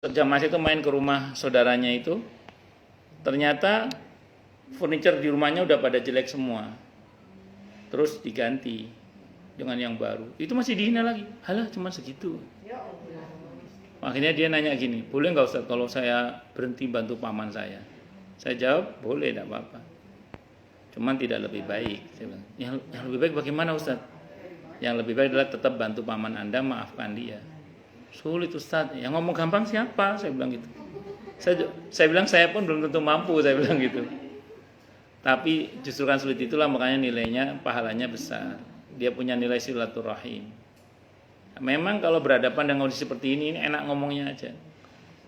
Jamas itu main ke rumah saudaranya itu, ternyata furniture di rumahnya udah pada jelek semua. Terus diganti dengan yang baru. Itu masih dihina lagi. Halah, cuma segitu. Akhirnya dia nanya gini, boleh nggak Ustaz kalau saya berhenti bantu paman saya? Saya jawab, boleh, tidak apa-apa. Cuman tidak lebih baik. Saya bilang, yang lebih baik bagaimana Ustaz? Yang lebih baik adalah tetap bantu paman Anda, maafkan dia. Sulit Ustaz, yang ngomong gampang siapa? Saya bilang gitu. Saya bilang saya pun belum tentu mampu, saya bilang gitu. Tapi justru kan sulit itulah makanya nilainya, pahalanya besar. Dia punya nilai silaturahim. Memang kalau berhadapan dengan kondisi seperti ini enak ngomongnya aja.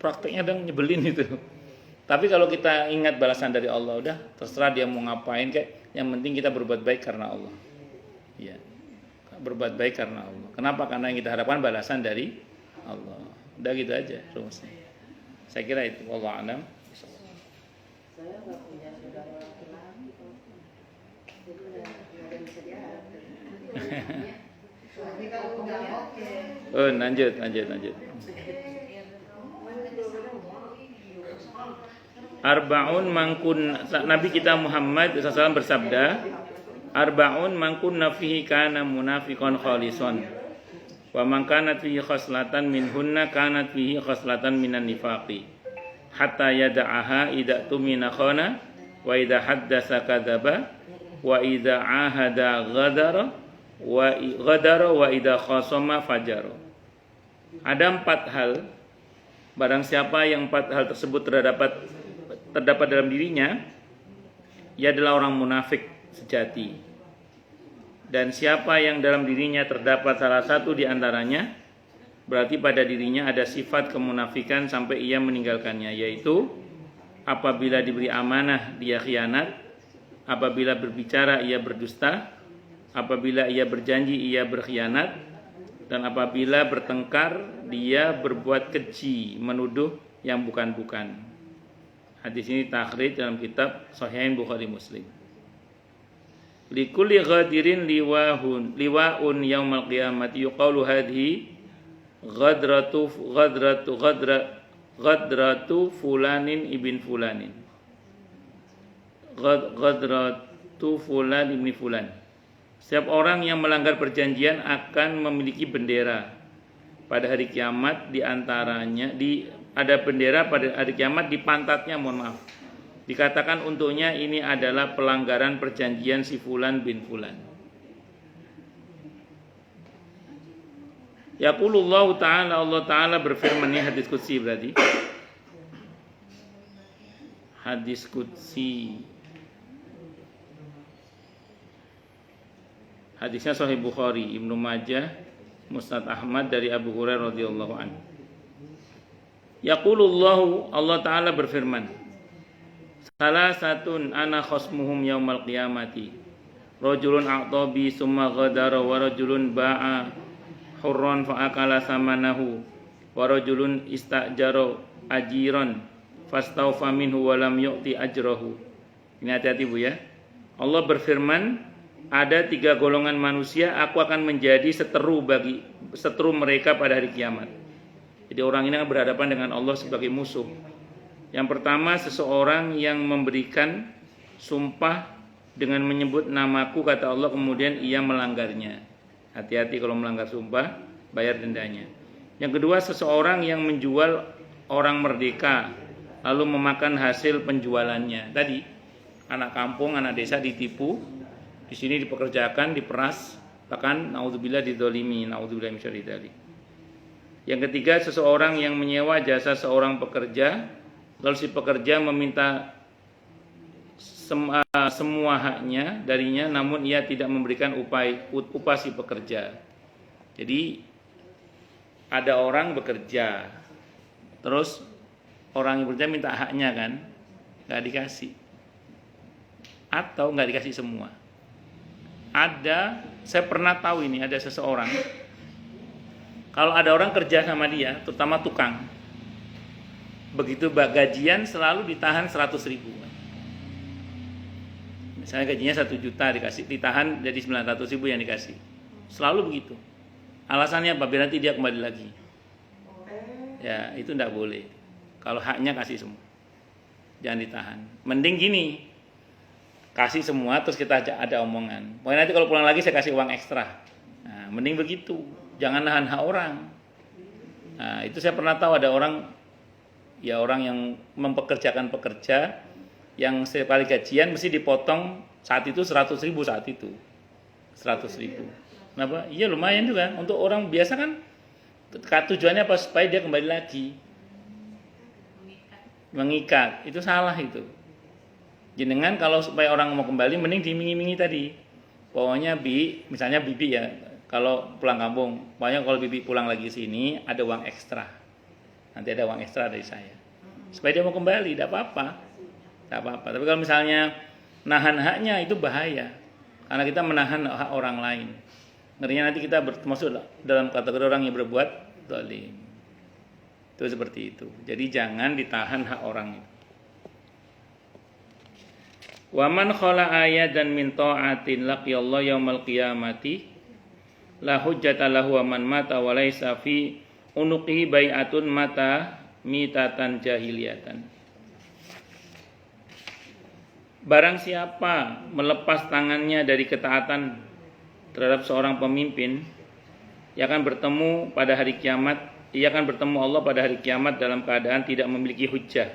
Prakteknya dan nyebelin itu. Tapi kalau kita ingat balasan dari Allah, udah terserah dia mau ngapain kayak, yang penting kita berbuat baik karena Allah. Ya. Berbuat baik karena Allah. Kenapa? Karena yang kita harapkan balasan dari Allah. Udah gitu aja rumusnya. Saya kira itu. Wallahu a'lam. Saya nggak punya saudara laki-laki kok. Jadi nggak bisa diharap. Tapi kalau udah oke. Oh, lanjut. Arba'un mangkun, Nabi kita Muhammad SAW bersabda, Arba'un mangkun nafihi kana munafiqan khalisan, wa man kanat fihi khoslatan minhunna kanat fihi khoslatan minan nifaqi, hatta yada'aha idza tumina khana, wa idza haddasa kadzaba, wa idza ahada ghadara, wa idza khasama fajara. Ada 4 hal, barang siapa yang 4 hal tersebut terdapat dalam dirinya, ia adalah orang munafik sejati. Dan siapa yang dalam dirinya terdapat salah satu di antaranya, berarti pada dirinya ada sifat kemunafikan sampai ia meninggalkannya, yaitu apabila diberi amanah dia khianat, apabila berbicara ia berdusta, apabila ia berjanji ia berkhianat, dan apabila bertengkar dia berbuat keji, menuduh yang bukan-bukan. Hadis ini takhrij dalam kitab Sahihain Bukhari Muslim. Likulli ghadirin liwa'un yaumal qiyamati yuqalu hadhi ghadratu fulanin ibn fulanin. Ghadratu fulan ibn fulan. Setiap orang yang melanggar perjanjian akan memiliki bendera pada hari kiamat, di antaranya ada bendera pada hari kiamat di pantatnya, mohon maaf. Dikatakan untuknya ini adalah pelanggaran perjanjian si fulan bin fulan. Yaqulullahu ta'ala, Allah ta'ala berfirman, ini hadis qudsi berarti. Hadis qudsi. Hadisnya Sahih Bukhari, Ibnu Majah, Musnad Ahmad dari Abu Hurairah radhiyallahu anhu. Yaqulullahu, Allah Ta'ala berfirman, salah satun ana khosmuhum yaumal qiyamati, rajulun a'tabi summa ghadara, wa rajulun ba'a hurran fa'akala samanahu, wa rajulun istajaro ajiran fastawfa minhu wa lam yu'ti ajrahu. Ini hati-hati Bu ya. Allah berfirman, ada 3 golongan manusia, aku akan menjadi seteru mereka pada hari kiamat. Jadi orang ini akan berhadapan dengan Allah sebagai musuh. Yang pertama, seseorang yang memberikan sumpah dengan menyebut namaku, kata Allah, kemudian ia melanggarnya. Hati-hati kalau melanggar sumpah, bayar dendanya. Yang kedua, seseorang yang menjual orang merdeka lalu memakan hasil penjualannya. Tadi anak kampung, anak desa ditipu, di sini dipekerjakan, diperas, bahkan naudzubillah dizalimi, naudzubillah min syarri dzalik. Yang ketiga, seseorang yang menyewa jasa seorang pekerja, lalu si pekerja meminta semua haknya darinya, namun ia tidak memberikan upah si pekerja. Jadi ada orang bekerja, terus orang yang bekerja minta haknya kan, nggak dikasih, atau nggak dikasih semua. Saya pernah tahu ini, ada seseorang, kalau ada orang kerja sama dia, terutama tukang, begitu gajian selalu ditahan 100.000. Misalnya gajinya 1 juta ditahan jadi 900.000 yang dikasih. Selalu begitu. Alasannya apa? Biar nanti dia kembali lagi. ya itu tidak boleh. Kalau haknya kasih semua, jangan ditahan. Mending gini, kasih semua terus kita ada omongan. Pokoknya nanti kalau pulang lagi saya kasih uang ekstra. Nah, mending begitu, jangan nahan hak orang. Nah, itu saya pernah tahu ada orang yang mempekerjakan pekerja yang sekali gajian mesti dipotong saat itu 100.000 saat itu. 100.000. Kenapa? Iya lumayan juga. Untuk orang biasa kan tujuannya apa? Supaya dia kembali lagi. Mengikat. Itu salah itu. Jenengan kalau supaya orang mau kembali mending dimingi-mingi tadi. Pokoknya misalnya bibi ya, kalau pulang kampung, pokoknya kalau bibi pulang lagi sini ada uang ekstra. Nanti ada uang ekstra dari saya. Supaya dia mau kembali, tidak apa-apa. Tidak apa-apa. Tapi kalau misalnya nahan haknya itu bahaya. Karena kita menahan hak orang lain. Ngerinya nanti kita masuk dalam kategori orang yang berbuat zalim. Itu seperti itu. Jadi jangan ditahan hak orang itu. Wa man khala ayadan min ta'atin laqiyallahu yaumal qiyamati la hujjata lahu wa man mata wa laisa fi unuqihi bai'atun mata mitatan jahiliyatan. Barang siapa melepas tangannya dari ketaatan terhadap seorang pemimpin, ia akan bertemu pada hari kiamat, ia akan bertemu Allah pada hari kiamat dalam keadaan tidak memiliki hujjah.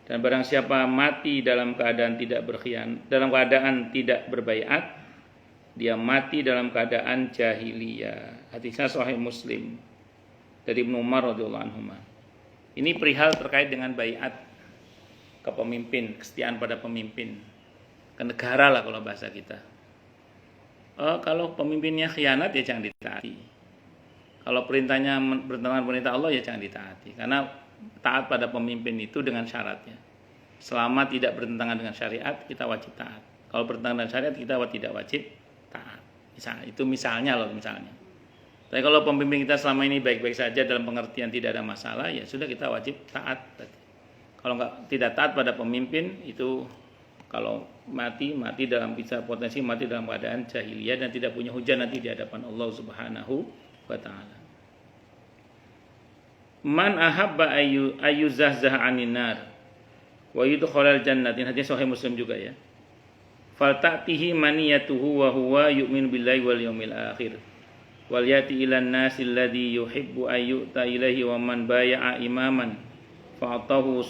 Dan barang siapa mati dalam keadaan tidak tidak berbaiat, dia mati dalam keadaan jahiliyah. Hadisnya Sahih Muslim dari Ibnu Umar radhiyallahu anhu. Ini perihal terkait dengan baiat ke pemimpin, kesetiaan pada pemimpin, ke negara lah kalau bahasa kita. Kalau pemimpinnya khianat ya jangan ditaati. Kalau perintahnya bertentangan perintah Allah ya jangan ditaati. Karena taat pada pemimpin itu dengan syaratnya. Selama tidak bertentangan dengan syariat kita wajib taat. Kalau bertentangan dengan syariat kita tidak wajib taat. Misalnya. Tapi kalau pemimpin kita selama ini baik-baik saja dalam pengertian tidak ada masalah, ya sudah kita wajib taat. Kalau tidak taat pada pemimpin itu kalau mati bisa potensi mati dalam keadaan jahiliyah dan tidak punya hujah nanti di hadapan Allah Subhanahu wa taala. Man ahabba ayyuzahzaha 'anin nar wa yudkhalal jannatin, hadis Sahih Muslim juga ya. Falta'tihi maniyatuhu wa huwa yu'minu billahi wal yawmil akhir. Wal yati ilan nasi alladhi yuhibbu ayyuta ilaihi wa man baya'a imaman fa'atahu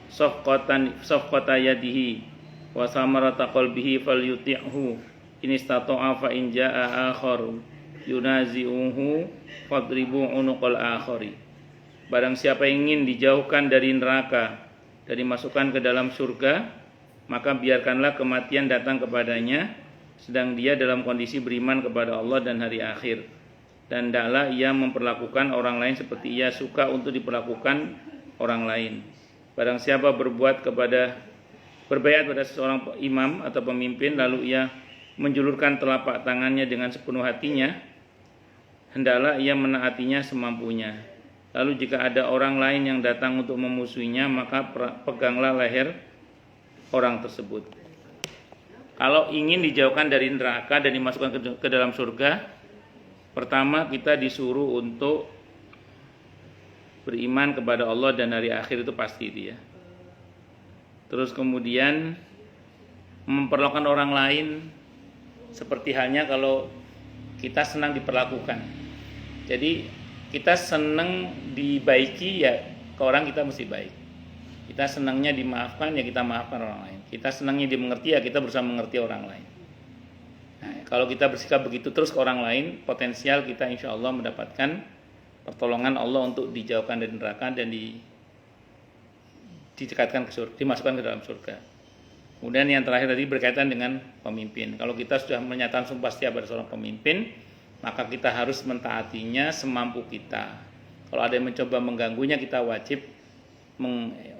safqata yadihi wa samarata qalbihi falyuti'hu in istata'a fa in jaa'a akharu yunazi'uhu fadribu unuqal akhari. Barang siapa ingin dijauhkan dari neraka dan dimasukkan ke dalam surga, maka biarkanlah kematian datang kepadanya sedang dia dalam kondisi beriman kepada Allah dan hari akhir, dan hendaklah ia memperlakukan orang lain seperti ia suka untuk diperlakukan orang lain. Barang siapa berbuat berbaiat pada seorang imam atau pemimpin lalu ia menjulurkan telapak tangannya dengan sepenuh hatinya, hendaklah ia menaatinya semampunya. Lalu jika ada orang lain yang datang untuk memusuhinya, maka peganglah leher orang tersebut. Kalau ingin dijauhkan dari neraka dan dimasukkan ke dalam surga, pertama kita disuruh untuk beriman kepada Allah dan hari akhir, itu pasti itu ya. Terus kemudian memperlakukan orang lain seperti halnya kalau kita senang diperlakukan. Jadi kita senang dibaiki ya ke orang kita mesti baik. Kita senangnya dimaafkan ya kita maafkan orang lain. Kita senangnya dimengerti ya kita berusaha mengerti orang lain. Nah, kalau kita bersikap begitu terus ke orang lain, potensial kita insya Allah mendapatkan pertolongan Allah untuk dijauhkan dari neraka dan didekatkan ke surga, dimasukkan ke dalam surga. Kemudian yang terakhir tadi berkaitan dengan pemimpin. Kalau kita sudah menyatakan sumpah setia pada seorang pemimpin, maka kita harus mentaatinya semampu kita. Kalau ada yang mencoba mengganggunya, kita wajib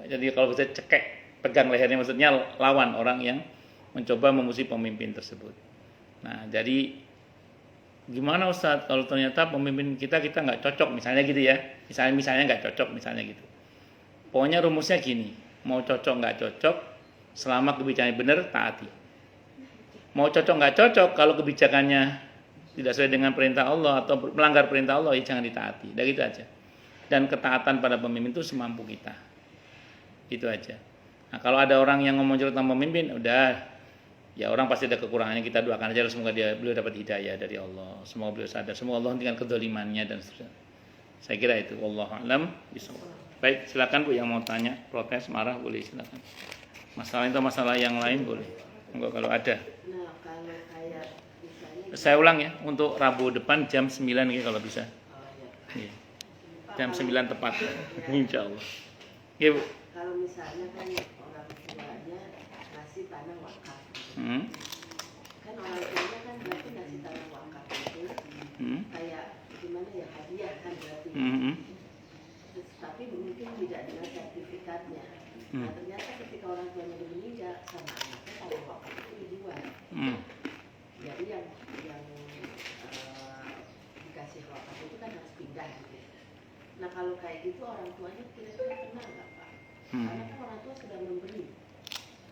jadi kalau bisa cekek, pegang lehernya, maksudnya lawan orang yang mencoba memusuhi pemimpin tersebut. Nah, jadi gimana Ustadz kalau ternyata pemimpin kita nggak cocok misalnya gitu ya, misalnya nggak cocok misalnya gitu. Pokoknya rumusnya gini, mau cocok nggak cocok, selama kebijakannya benar taati. Mau cocok nggak cocok, kalau kebijakannya tidak sesuai dengan perintah Allah atau melanggar perintah Allah, ya jangan ditaati. Udah gitu aja. dan ketaatan pada pemimpin itu semampu kita. Itu aja. Nah, kalau ada orang yang ngomong jelek tentang pemimpin, udah, ya orang pasti ada kekurangannya, kita doakan aja semoga beliau dapat hidayah dari Allah, semoga beliau sadar, semoga Allah hentikan kedzalimannya dan seterusnya. Saya kira itu. Wallahu a'lam bishawab. Baik, silakan Bu yang mau tanya, protes, marah boleh silakan. Masalah itu masalah yang lain boleh. Enggak kalau ada. Nah, kalau kayak misalnya Saya ulang ya, untuk Rabu depan jam 9 gitu kalau bisa. ya. Iya. Jam 9 tepat. Insya Allah. Iya Bu. Kalau misalnya kan orang tuanya ngasih tanah wakaf. Kan orang tuanya kan berarti ngasih tanah wakaf itu kayak gimana ya, hadiah kan berarti. Terus, tapi mungkin tidak dengan sertifikatnya. Nah ternyata ketika orang tuanya udah meninggal sama anaknya, tanah wakaf itu dijual. Jadi yang dikasih wakaf itu kan harus pindah gitu. Nah kalau kayak gitu orang tuanya kira-kira kena nggak Pak? Karena kan orang tua sudah memberi,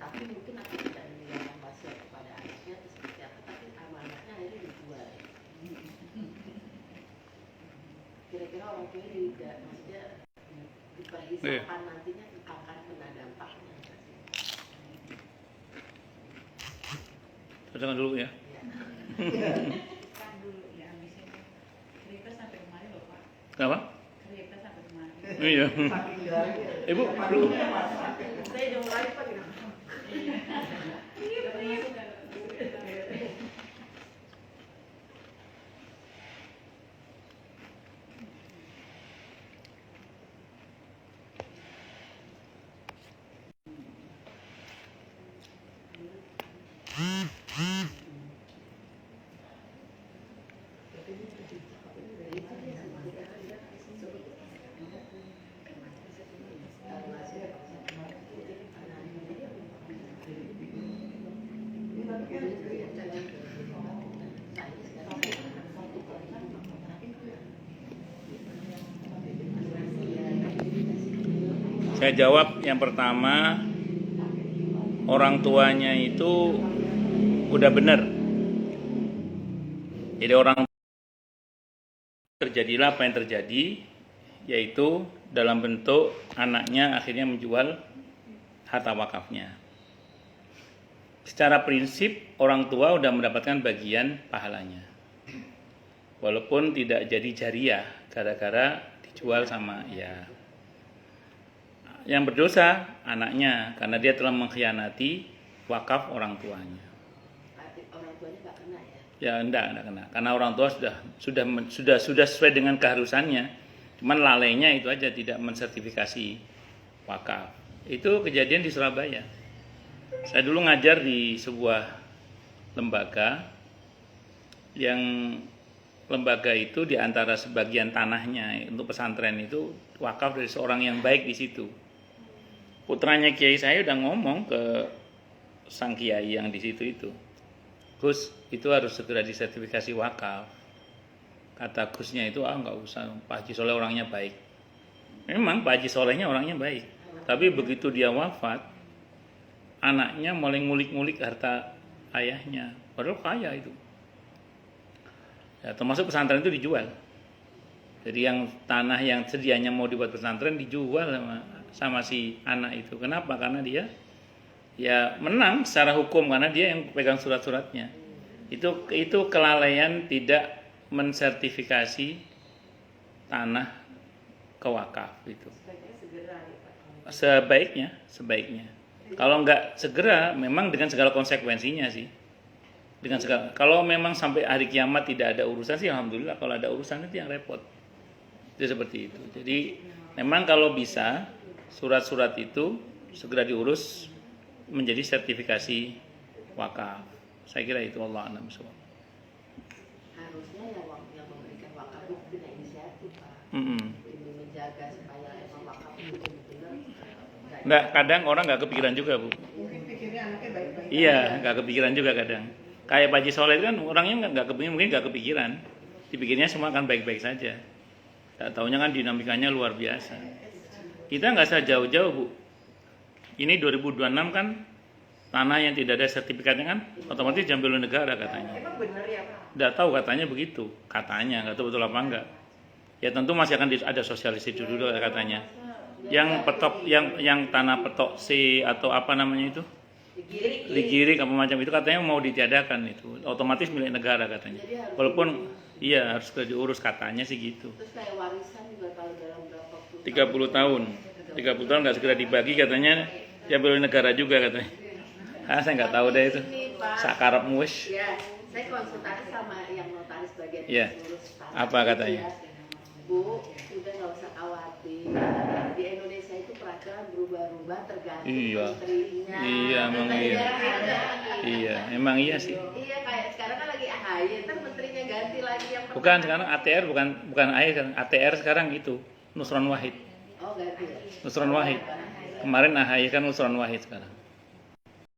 tapi mungkin aku tidak meninggalkan wasiat kepada anaknya atau seperti apa, tapi amanahnya akhirnya dijual. Kira-kira orang tua juga maksudnya diperhisapkan nantinya akan kena dampaknya. Jangan dulu ya. Kan dulu ya, habisnya cerita sampai kemarin loh Pak. Kenapa? Cerita sampai kemarin. Iya. Ibu belum. Saya jauh lagi Pak. Saya jawab yang pertama, orang tuanya itu udah benar. Jadi orang terjadilah apa yang terjadi, yaitu dalam bentuk anaknya akhirnya menjual harta wakafnya. Secara prinsip orang tua udah mendapatkan bagian pahalanya, walaupun tidak jadi jariah gara-gara dijual sama ya. Yang berdosa anaknya karena dia telah mengkhianati wakaf orang tuanya. Orang tuanya nggak kena ya? Ya enggak kena, karena orang tua sudah sesuai dengan keharusannya. Cuman lalainya itu aja tidak mensertifikasi wakaf. Itu kejadian di Surabaya. Saya dulu ngajar di sebuah lembaga yang lembaga itu di antara sebagian tanahnya untuk pesantren itu wakaf dari seorang yang baik di situ. Putranya kiai saya udah ngomong ke sang kiai yang di situ itu, Gus, itu harus segera disertifikasi wakaf. Kata Gusnya itu, nggak usah, Pak Haji Soleh orangnya baik. Memang Pak Haji Solehnya orangnya baik, tapi begitu dia wafat, anaknya mulai ngulik-ngulik harta ayahnya, padahal kaya itu. Ya, termasuk pesantren itu dijual. Jadi yang tanah yang sedianya mau dibuat pesantren dijual sama si anak itu. Kenapa? Karena dia ya menang secara hukum karena dia yang pegang surat-suratnya. Itu kelalaian tidak mensertifikasi tanah ke wakaf itu. Sebaiknya. Kalau nggak segera, memang dengan segala konsekuensinya sih. Kalau memang sampai hari kiamat tidak ada urusan sih, alhamdulillah. Kalau ada urusan itu yang repot. Itu seperti itu. Jadi memang kalau bisa surat-surat itu segera diurus menjadi sertifikasi wakaf. Saya kira itu, Allah a'lam bishawab. Harusnya yang memberikan wakaf itu punya inisiatif Pak. Ini menjaga supaya emang wakaf itu benar-benar. Enggak, kadang orang nggak kepikiran juga Bu. Mungkin pikirnya anaknya baik-baik. Iya, nggak kepikiran juga kadang. Kayak Pak Haji Soleh itu kan orangnya nggak kepikiran, mungkin nggak kepikiran. Dipikirnya semua kan baik-baik saja. Tak taunya kan dinamikanya luar biasa. Kita nggak usah jauh-jauh Bu. Ini 2026 kan tanah yang tidak ada sertifikatnya kan otomatis diambil oleh negara katanya. Emang benar ya Pak? Nggak tahu katanya begitu, katanya nggak tahu betul apa enggak. Ya tentu masih akan ada sosialisasi dulu katanya. Yang petok, yang tanah petok C atau apa namanya itu, digirik apa macam itu katanya mau ditiadakan itu, otomatis milik negara katanya. Walaupun iya harus diurus katanya sih gitu. Terus kayak warisan juga kalau dalam berapa puluh 30 tahun, 30 tahun nggak segera dibagi katanya, diambil oleh negara juga katanya. Saya nggak tahu deh itu. Sakarep muis. Ya, saya konsultasi sama yang notaris bagian Iya. pengurus tanah Apa itu katanya? ya. Bu, udah nggak usah khawatir. Di Indonesia itu peraturan berubah-ubah tergantung Iya. menterinya. Iya, emang iya. Iya, emang iya sih. Iya, kayak sekarang kan lagi AHY, ntar menterinya ganti lagi yang Bukan sekarang ATR, bukan AIR, ATR sekarang itu Nusron Wahid. Oh, ganti ya. Nusron Wahid. Kemarin AHY kan Nusron Wahid sekarang.